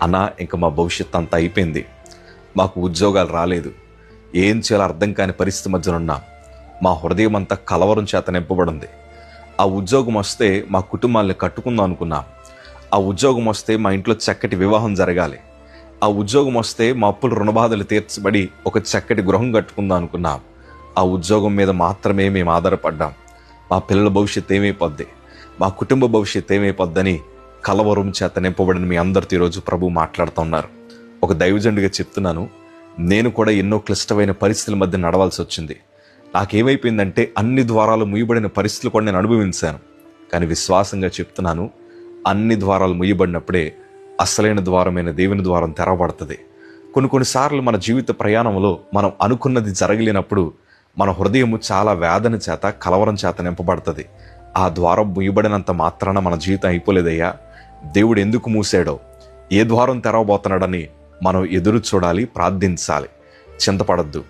అన్నా ఇంక మా భవిష్యత్ అంతా అయిపోయింది, మాకు ఉద్యోగాలు రాలేదు, ఏం చేయాలో అర్థం కాని పరిస్థితి మధ్యన ఉన్నాం, మా హృదయం అంతా కలవరం చేత నింపబడింది. ఆ ఉద్యోగం వస్తే మా కుటుంబాన్ని కట్టుకుందాం అనుకున్నాం, ఆ ఉద్యోగం వస్తే మా ఇంట్లో చక్కటి వివాహం జరగాలి, ఆ ఉద్యోగం వస్తే మా అప్పుల రుణబాధలు తీర్చబడి ఒక చక్కటి గృహం కట్టుకుందాం అనుకున్నాం. ఆ ఉద్యోగం మీద మాత్రమే మేము ఆధారపడ్డాం. మా పిల్లల భవిష్యత్తు ఏమైపోద్ది, మా కుటుంబ భవిష్యత్తు ఏమైపోద్దని కలవరం చేత నింపబడిన మీ అందరితో ఈరోజు ప్రభు మాట్లాడుతూ ఉన్నారు. ఒక దైవజనుడిగా చెప్తున్నాను, నేను కూడా ఎన్నో క్లిష్టమైన పరిస్థితుల మధ్య నడవాల్సి వచ్చింది. నాకేమైపోయిందంటే అన్ని ద్వారాలు ముయ్యబడిన పరిస్థితులు కూడా నేను అనుభవించాను. కానీ విశ్వాసంగా చెప్తున్నాను, అన్ని ద్వారాలు ముయ్యబడినప్పుడే అసలైన ద్వారమైన దేవుని ద్వారం తెరవబడుతుంది. కొన్నిసార్లు మన జీవిత ప్రయాణంలో మనం అనుకున్నది జరగలేనప్పుడు మన హృదయము చాలా వేదన చేత కలవరం చేత నింపబడుతుంది. ఆ ద్వారం ముయ్యబడినంత మాత్రాన మన జీవితం అయిపోలేదయ్యా, దేవుడు ఎందుకు మూసాడో, ఏ ద్వారం తెరవబోతున్నాడని మనం ఎదురు చూడాలి, ప్రార్థించాలి. చింతపడద్దు.